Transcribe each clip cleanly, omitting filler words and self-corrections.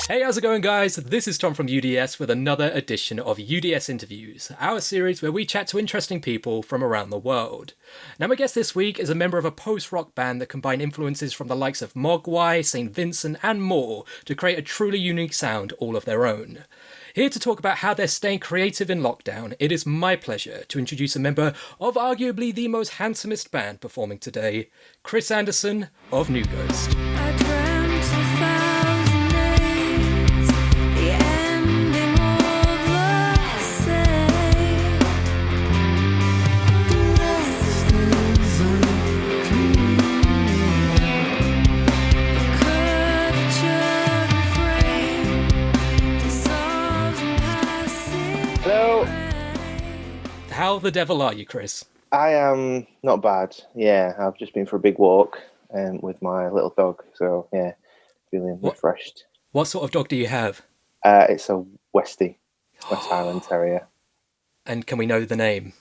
Hey, how's it going, guys? This is Tom from UDS with another edition of UDS Interviews, our series where we chat to interesting people from around the world. Now, my guest this week is a member of a post-rock band that combine influences from the likes of Mogwai, St. Vincent, and more to create a truly unique sound all of their own. Here to talk about how they're staying creative in lockdown, it is my pleasure to introduce a member of arguably the most handsomest band performing today, Chris Anderson of New Ghost. Hello. How the devil are you, Chris? I am not bad. Yeah, I've just been for a big walk with my little dog. So, yeah, feeling refreshed. What sort of dog do you have? It's a West Highland Terrier. And can we know the name?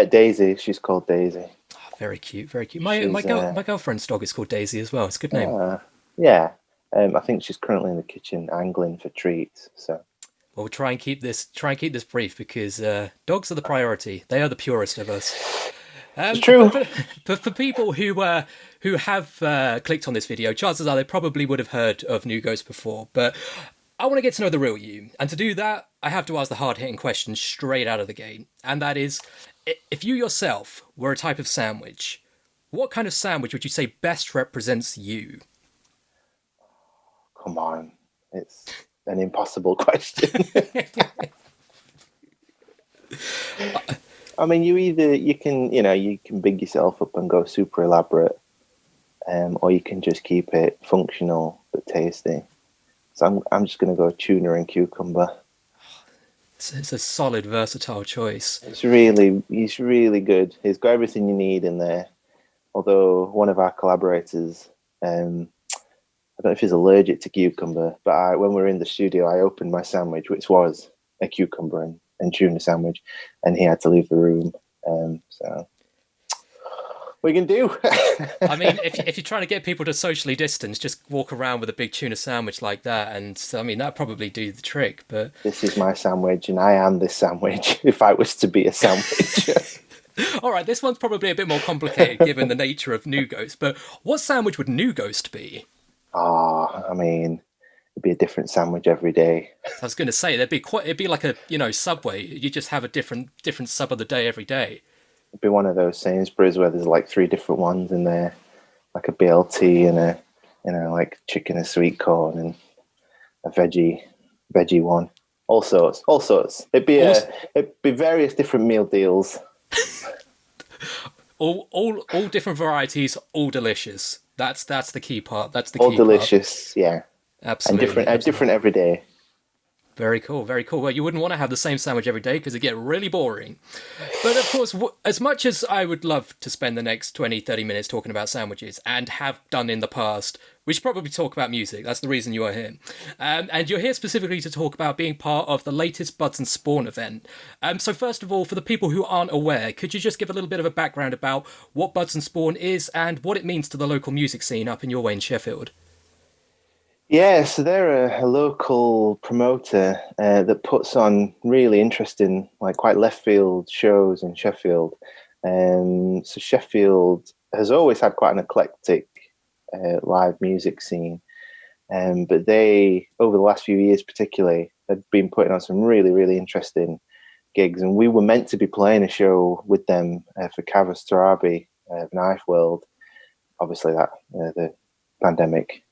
Daisy. She's called Daisy. Oh, very cute, very cute. My girlfriend's dog is called Daisy as well. It's a good name. Yeah. I think she's currently in the kitchen angling for treats. So. Well, we'll try and keep this brief because dogs are the priority. They are the purest of us. It's true. But for people who have clicked on this video, chances are they probably would have heard of New Ghost before. But I want to get to know the real you, and to do that, I have to ask the hard-hitting question straight out of the gate, and that is, if you yourself were a type of sandwich, what kind of sandwich would you say best represents you? Come on, it's an impossible question. I mean, you can big yourself up and go super elaborate, or you can just keep it functional but tasty. So I'm just going to go tuna and cucumber. It's a solid, versatile choice. He's really good. He's got everything you need in there. Although one of our collaborators, I don't know if he's allergic to cucumber, but when we were in the studio, I opened my sandwich, which was a cucumber and tuna sandwich, and he had to leave the room. So what are you going to do? I mean, if you're trying to get people to socially distance, just walk around with a big tuna sandwich like that, and I mean, that'd probably do the trick. But this is my sandwich, and I am this sandwich, if I was to be a sandwich. All right, this one's probably a bit more complicated given the nature of New Ghost, but what sandwich would New Ghost be? I mean, it'd be a different sandwich every day. I was going to say it'd be like a Subway. You just have a different sub of the day every day. It'd be one of those Sainsbury's where there's like 3 different ones in there, like a BLT and like chicken and sweet corn and a veggie one. All sorts. It'd be various different meal deals. all different varieties, all delicious. That's the key part. That's the all key delicious, part. Yeah. Absolutely. And different every day. Very cool, very cool. Well, you wouldn't want to have the same sandwich every day because it'd get really boring. But of course, as much as I would love to spend the next 20, 30 minutes talking about sandwiches, and have done in the past, we should probably talk about music. That's the reason you are here. And you're here specifically to talk about being part of the latest Buds and Spawn event. So first of all, for the people who aren't aware, could you just give a little bit of a background about what Buds and Spawn is and what it means to the local music scene up in your way in Sheffield? Yeah, so they're a local promoter that puts on really interesting, like quite left field shows in Sheffield. So Sheffield has always had quite an eclectic live music scene, but they, over the last few years particularly, had been putting on some really, really interesting gigs. And we were meant to be playing a show with them for Cavus Tarabi of Knife World. Obviously, that the pandemic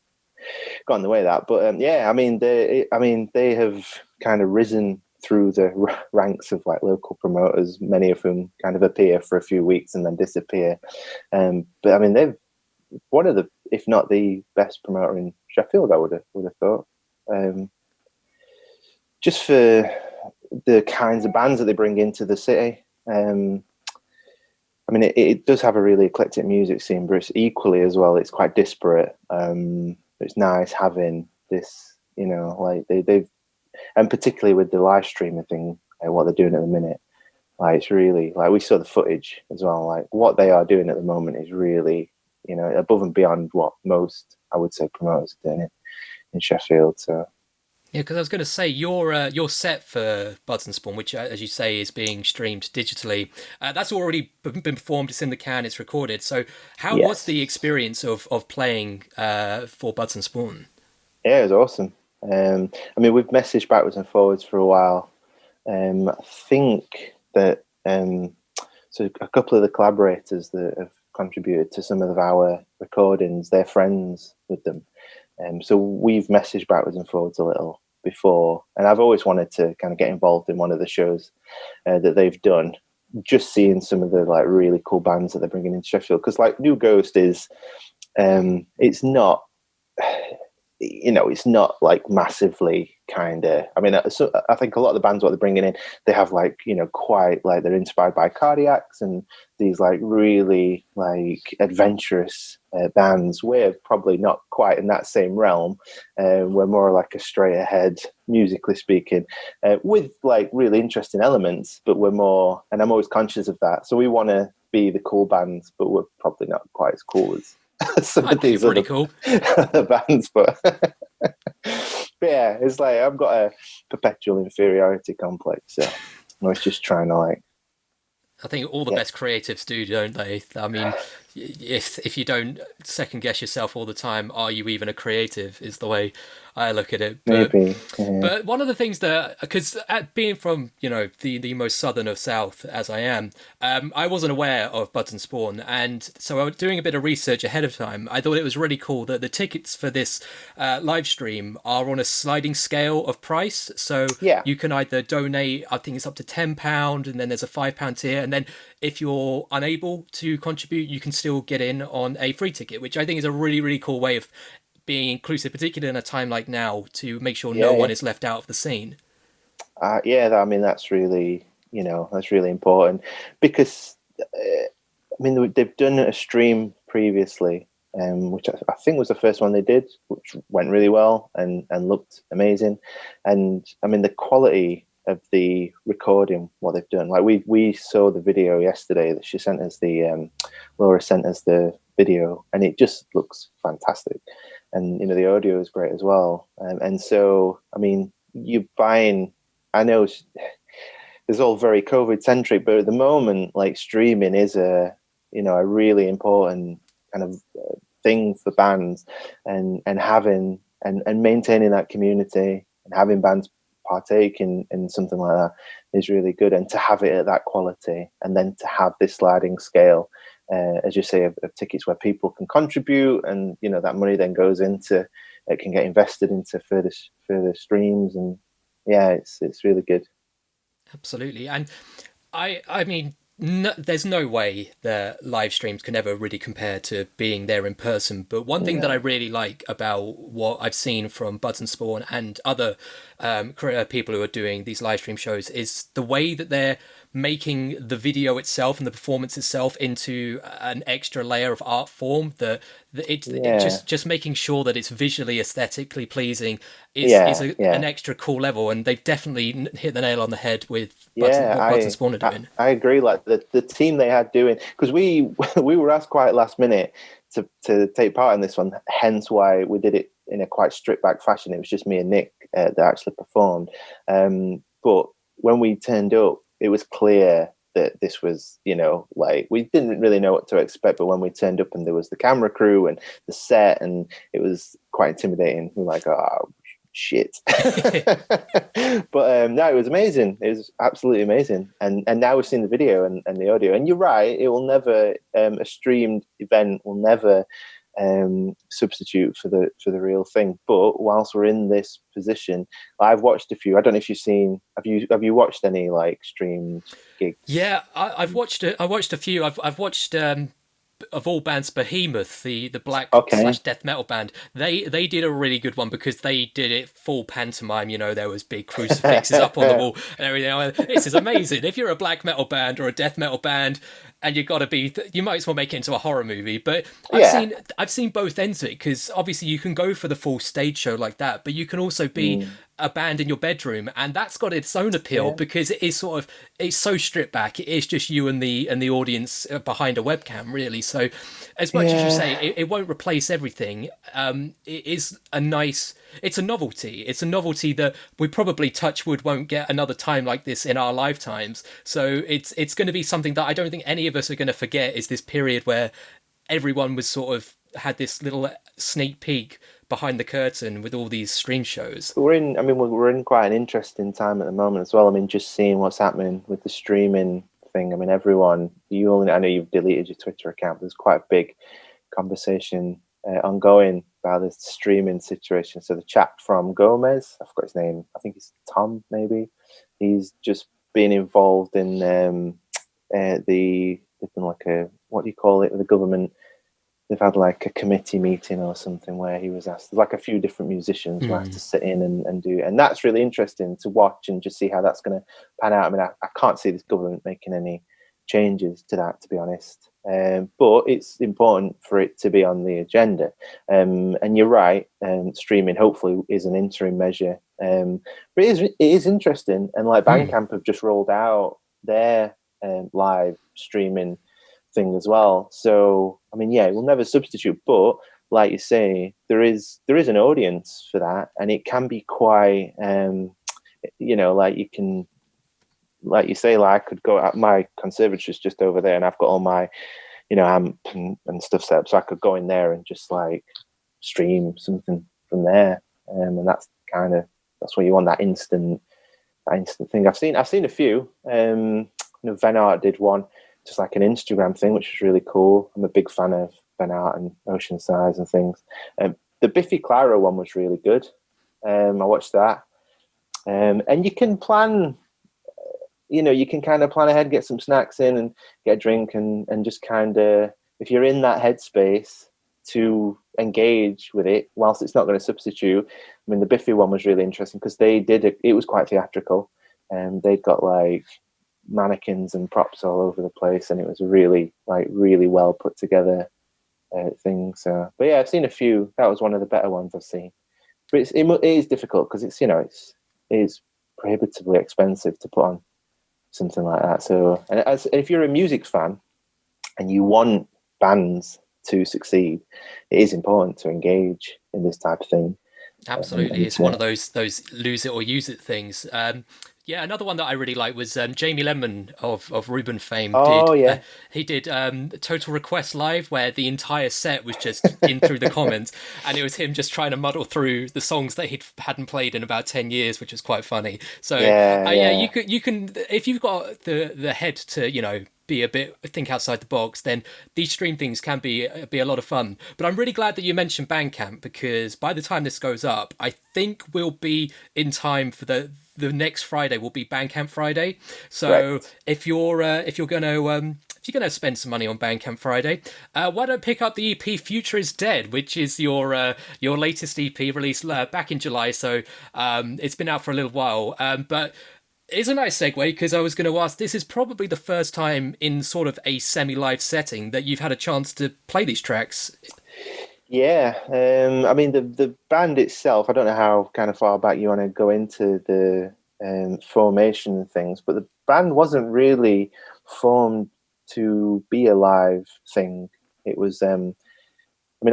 got in the way of that, but they have kind of risen through the ranks of like local promoters, many of whom kind of appear for a few weeks and then disappear. But I mean, they've one of the, if not the best promoter in Sheffield, I would have thought. Just for the kinds of bands that they bring into the city. I mean, it does have a really eclectic music scene, but it's equally as well, it's quite disparate. It's nice having this, like they've, and particularly with the live streaming thing, what they're doing at the minute, like it's really, like we saw the footage as well, like what they are doing at the moment is really, above and beyond what most, I would say, promoters are doing in Sheffield. So Yeah, because I was going to say your set for Buds and Spawn, which, as you say, is being streamed digitally. That's already been performed. It's in the can. It's recorded. So, how was the Yes. experience of playing for Buds and Spawn? Yeah, it was awesome. I mean, we've messaged backwards and forwards for a while. I think that so a couple of the collaborators that have contributed to some of our recordings, they're friends with them. So we've messaged backwards and forwards a little before, and I've always wanted to kind of get involved in one of the shows that they've done. Just seeing some of the like really cool bands that they're bringing into Sheffield, because like New Ghost is, it's not, it's not like massively kind of. I mean, so I think a lot of the bands what they're bringing in, they have like quite like they're inspired by Cardiacs and these like really like adventurous bands. We're probably not quite in that same realm. We're more like a straight ahead, musically speaking, with like really interesting elements. But we're more, and I'm always conscious of that. So we want to be the cool bands, but we're probably not quite as cool as some I of think you're these pretty other, cool. other bands, but yeah, it's like I've got a perpetual inferiority complex, so I was just trying to like, I think all the yeah, best creatives do, don't they? I mean, if you don't second guess yourself all the time, are you even a creative? Is the way I look at it. maybe, But one of the things that, because being from the most southern of South as I am, I wasn't aware of Buds and Spawn, and so I was doing a bit of research ahead of time. I thought it was really cool that the tickets for this live stream are on a sliding scale of price. So yeah, you can either donate, I think it's up to £10, and then there's a £5 tier, and then if you're unable to contribute, you can still get in on a free ticket, which I think is a really, really cool way of being inclusive, particularly in a time like now, to make sure no yeah, one yeah, is left out of the scene. yeah. I mean, that's really, that's really important because I mean they've done a stream previously, which I think was the first one they did, which went really well and looked amazing. And I mean the quality of the recording, what they've done. Like we saw the video yesterday that she sent us. Laura sent us the video, and it just looks fantastic. And the audio is great as well. And so I mean you're buying. I know it's all very COVID centric, but at the moment, like streaming is a really important kind of thing for bands, and having and maintaining that community and having bands partake in something like that is really good. And to have it at that quality, and then to have this sliding scale, as you say, of tickets where people can contribute, and that money then goes into, it can get invested into further streams, and yeah, it's really good. Absolutely. And I mean, no, there's no way that live streams can ever really compare to being there in person. But one thing that I No. really like about what I've seen from Buds and Spawn and other people who are doing these live stream shows is the way that they're making the video itself and the performance itself into an extra layer of art form. It Yeah, just making sure that it's visually aesthetically pleasing is yeah, yeah, an extra cool level, and they've definitely hit the nail on the head with yeah. what Buds and Spawn are doing. I agree. Like the team they had doing, because we we were asked quite last minute to take part in this one. Hence why we did it in a quite stripped back fashion. It was just me and Nick that actually performed. But when we turned up, it was clear that this was, like we didn't really know what to expect. But when we turned up and there was the camera crew and the set, and it was quite intimidating. We were like, oh shit. But no, it was amazing. It was absolutely amazing. And now we've seen the video and the audio. And you're right, it will never, a streamed event will never substitute for the real thing. But whilst we're in this position, I've watched a few. I don't know if you've seen. Have you watched any like streamed gigs? Yeah, I've watched it. I watched a few. I've watched of all bands, Behemoth, the black Okay. slash death metal band. They did a really good one because they did it full pantomime. There was big crucifixes up on the wall and everything. This is amazing. If you're a black metal band or a death metal band, and you got to be. You might as well make it into a horror movie. But Yeah. I've seen both ends of it because obviously you can go for the full stage show like that, but you can also be Mm. a band in your bedroom, and that's got its own appeal Yeah. because it is sort of it's so stripped back. It is just you and the audience behind a webcam, really. So, as much as you say, Yeah. it won't replace everything. It is a nice. It's a novelty. It's a novelty that we probably touch wood won't get another time like this in our lifetimes. So it's going to be something that I don't think any of us are going to forget. Is this period where everyone was sort of had this little sneak peek behind the curtain with all these stream shows. We're in. I mean, we're in quite an interesting time at the moment as well. I mean, just seeing what's happening with the streaming thing. I mean, everyone. You only. I know you've deleted your Twitter account. But there's quite a big conversation ongoing about the streaming situation. So the chap from Gomez, I forgot his name. I think it's Tom. Maybe he's just been involved in the. They've done like a, what do you call it? The government, they've had like a committee meeting or something where he was asked, there's like a few different musicians were asked to sit in and do, and that's really interesting to watch and just see how that's going to pan out. I mean, I can't see this government making any changes to that, to be honest. But it's important for it to be on the agenda. And you're right, streaming hopefully is an interim measure. But it is interesting. And like Bandcamp have just rolled out their live streaming thing as well. So I mean, yeah, it will never substitute, but like you say, there is an audience for that, and it can be quite like you can, like you say, like I could go at my conservatory's just over there, and I've got all my amp and stuff set up, so I could go in there and just like stream something from there, and that's what you want, that instant thing. I've seen a few. Van Art did one, just like an Instagram thing, which was really cool. I'm a big fan of Van Art and Ocean Size and things. The Biffy Clyro one was really good. I watched that. And you can plan, you can kind of plan ahead, get some snacks in and get a drink and just kind of, if you're in that headspace to engage with it, whilst it's not going to substitute. I mean, the Biffy one was really interesting because it was quite theatrical. And they'd got like mannequins and props all over the place, and it was really well put together thing. So, but yeah, I've seen a few. That was one of the better ones I've seen. But it is difficult because it is prohibitively expensive to put on something like that. So, and if you're a music fan and you want bands to succeed, it is important to engage in this type of thing. Absolutely, it's one of those lose it or use it things. Yeah, another one that I really like was Jamie Lemon of Ruben fame. Oh yeah. He did Total Request Live, where the entire set was just in through the comments, and it was him just trying to muddle through the songs that he hadn't played in about 10 years, which was quite funny. So yeah, you can if you've got the head to be a bit think outside the box, then these stream things can be a lot of fun. But I'm really glad that you mentioned Bandcamp, because by the time this goes up, I think we'll be in time for the next Friday will be Bandcamp Friday. So right. if you're gonna spend some money on Bandcamp Friday, why don't pick up the EP Future Is Dead, which is your latest EP released back in July. So it's been out for a little while, but it's a nice segue because I was going to ask, this is probably the first time in sort of a semi-live setting that you've had a chance to play these tracks. Yeah, I mean the band itself, I don't know how kind of far back you want to go into the formation and things, but the band wasn't really formed to be a live thing. It was, I mean,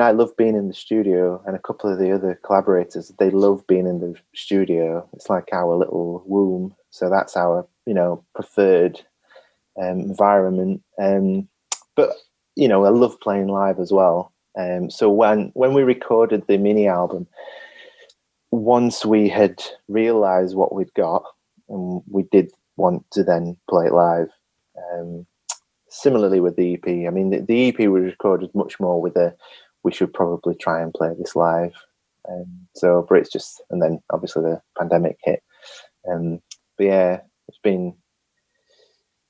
I love being in the studio, and a couple of the other collaborators, they love being in the studio. It's like our little womb, so that's our preferred environment. But I love playing live as well. So when we recorded the mini album, once we had realized what we'd got, and we did want to then play it live. Similarly with the EP, I mean, the EP was recorded much more with we should probably try and play this live. But it's just, and then obviously the pandemic hit. But yeah, it's been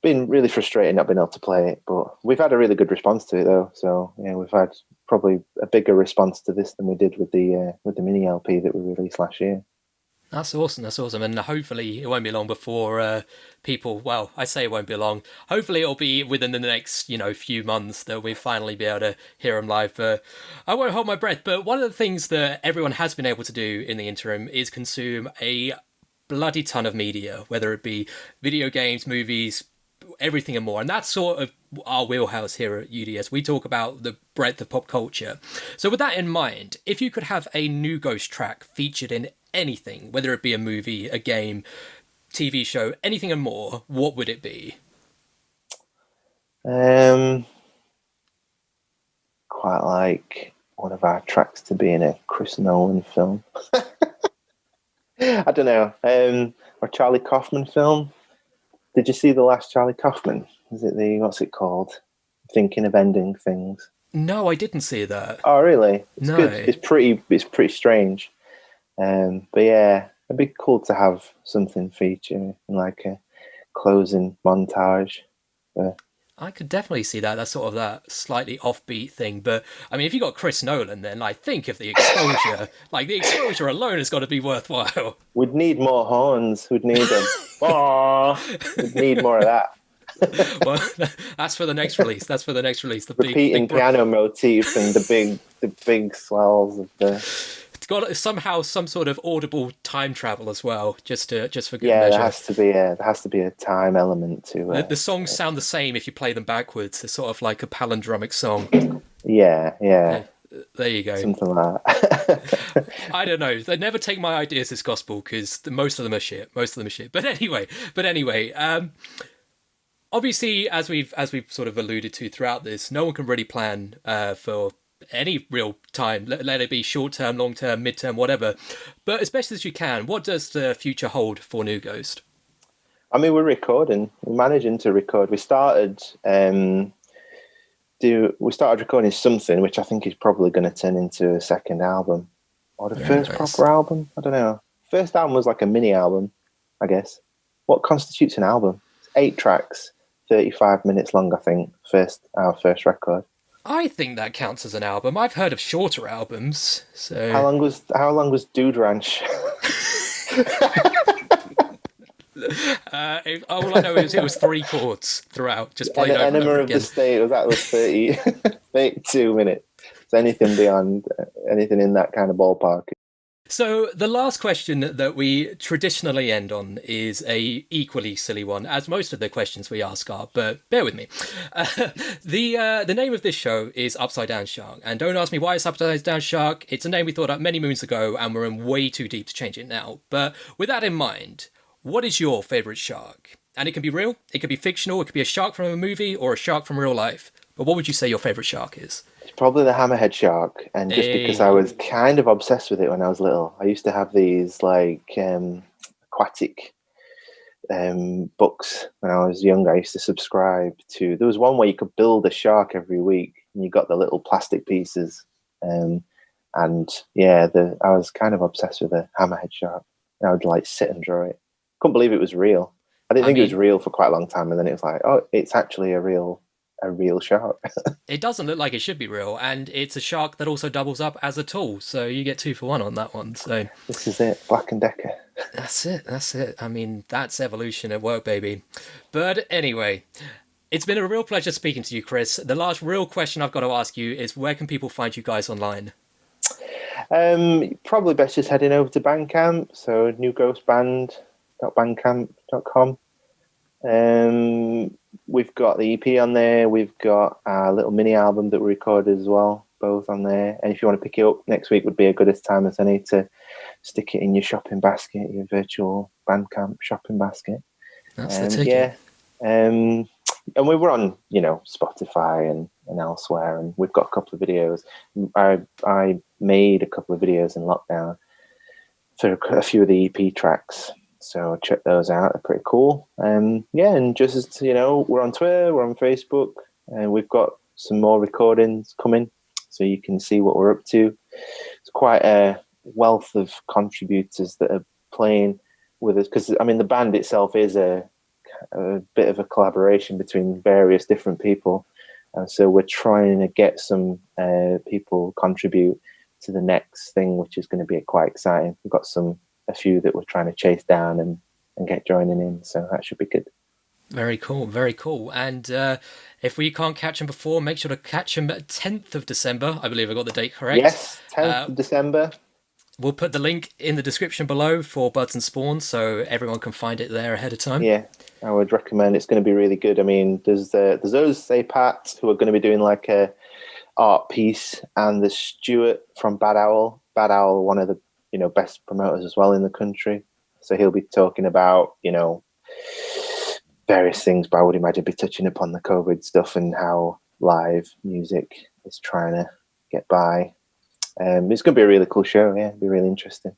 really frustrating not being able to play it, but we've had a really good response to it though. So yeah, we've had probably a bigger response to this than we did with the mini LP that we released last year. That's awesome. That's awesome. And hopefully it won't be long before people, well, I say it won't be long. Hopefully it'll be within the next, few months that we finally be able to hear them live. But I won't hold my breath. But one of the things that everyone has been able to do in the interim is consume a bloody ton of media, whether it be video games, movies, everything and more. And that's sort of our wheelhouse here at UDS. We talk about the breadth of pop culture. So with that in mind, if you could have a new Ghost track featured in anything, whether it be a movie, a game, TV show, anything and more, what would it be? Quite like one of our tracks to be in a Chris Nolan film. I don't know. Or Charlie Kaufman film. Did you see the last Charlie Kaufman? Is it what's it called? Thinking of Ending Things. No, I didn't see that. Oh, really? It's No. good. It's pretty strange. But yeah, it'd be cool to have something feature in like a closing montage. I could definitely see that. That's sort of that slightly offbeat thing. But I mean, if you got Chris Nolan, then think of the exposure. The exposure alone has got to be worthwhile. We'd need more horns. We'd need them. We'd need more of that. Well, that's for the next release. That's for the next release. The repeating big piano motif and the big swells of the. It's got somehow some sort of audible time travel as well, just for good measure. There has to be a time element to it. The songs sound the same if you play them backwards. It's sort of like a palindromic song. Yeah. There you go. Something like that. I don't know. They never take my ideas as gospel because most of them are shit. But anyway, obviously, as we've sort of alluded to throughout this, no one can really plan for any real time, let it be short term, long term, mid term, whatever. But as best as you can, what does the future hold for New Ghost? I mean, we're managing to record. We started recording something which I think is probably going to turn into a second album or the first proper album. I don't know. First album was like a mini album, I guess. What constitutes an album? It's 8 tracks, 35 minutes long, I think. Our first record. I think that counts as an album. I've heard of shorter albums. So how long was Dude Ranch? All I know is it was 3 chords throughout. Just played over Enema and over of again. the State was 32 minutes. So anything beyond anything in that kind of ballpark. So the last question that we traditionally end on is a equally silly one, as most of the questions we ask are, but bear with me. The name of this show is Upside Down Shark, and don't ask me why it's Upside Down Shark. It's a name we thought up many moons ago, and we're in way too deep to change it now. But with that in mind, what is your favourite shark? And it can be real, it could be fictional, it could be a shark from a movie or a shark from real life. But what would you say your favourite shark is? It's probably the hammerhead shark, and just because I was kind of obsessed with it when I was little. I used to have these aquatic books when I was young. I used to subscribe to. There was one where you could build a shark every week, and you got the little plastic pieces. I was kind of obsessed with the hammerhead shark. And I would sit and draw it. Couldn't believe it was real. I didn't think it was real for quite a long time, and then it was like, oh, it's actually a real shark. It doesn't look like it should be real, and it's a shark that also doubles up as a tool, so you get 2 for 1 on that one. So this is it, Black & Decker. That's it. I mean, that's evolution at work, baby. But anyway, it's been a real pleasure speaking to you, Chris. The last real question I've got to ask you is, where can people find you guys online? Probably best just heading over to Bandcamp, so newghostband.bandcamp.com. We've got the EP on there. We've got a little mini album that we recorded as well, both on there. And if you want to pick it up next week, would be a good time as any to stick it in your shopping basket, your virtual Bandcamp shopping basket. That's the ticket. Yeah. And we were on, Spotify and elsewhere, and we've got a couple of videos. I made a couple of videos in lockdown for a few of the EP tracks. So check those out. They're pretty cool. And just as we're on Twitter, we're on Facebook, and we've got some more recordings coming, so you can see what we're up to. It's quite a wealth of contributors that are playing with us, because the band itself is a bit of a collaboration between various different people, and so we're trying to get some people contribute to the next thing, which is going to be quite exciting. We've got a few that we're trying to chase down and get joining in. So that should be good. Very cool, very cool. And if we can't catch him before, make sure to catch him at 10th of December. I believe I got the date correct. Yes, 10th of December. We'll put the link in the description below for Buds and Spawns, so everyone can find it there ahead of time. Yeah, I would recommend. It's going to be really good. I mean, there's those, say, Pat, who are going to be doing like a art piece, and there's Stuart from Bad Owl. Bad Owl, one of the best promoters as well in the country. So he'll be talking about various things, but I would imagine be touching upon the COVID stuff and how live music is trying to get by. It's going to be a really cool show. Yeah, it'll be really interesting.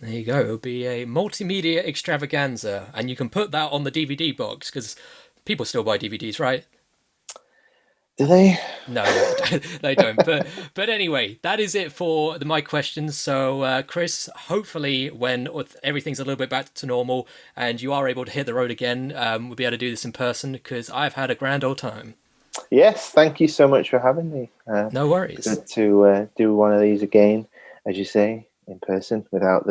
There you go. It'll be a multimedia extravaganza, and you can put that on the DVD box because people still buy DVDs, right? Do they? No, they don't. But anyway, that is it for my questions. So, Chris, hopefully when everything's a little bit back to normal and you are able to hit the road again, we'll be able to do this in person because I've had a grand old time. Yes, thank you so much for having me. No worries. Good to do one of these again, as you say, in person without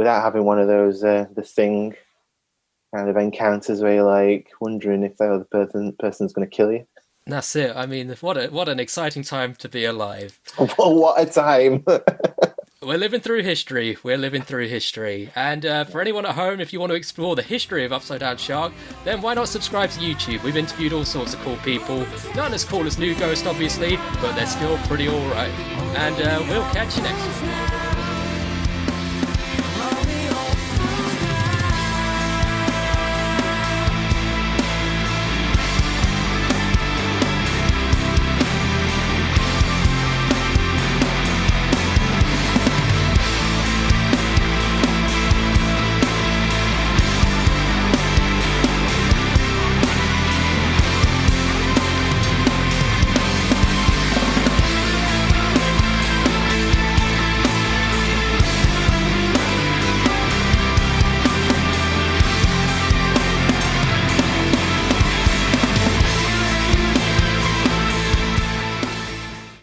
having one of those the thing kind of encounters where you're like wondering if the other person's going to kill you. That's it. I mean, what an exciting time to be alive. What a time. We're living through history. And for anyone at home, if you want to explore the history of Upside Down Shark, then why not subscribe to YouTube? We've interviewed all sorts of cool people. Not as cool as New Ghost, obviously, but they're still pretty alright. And we'll catch you next time.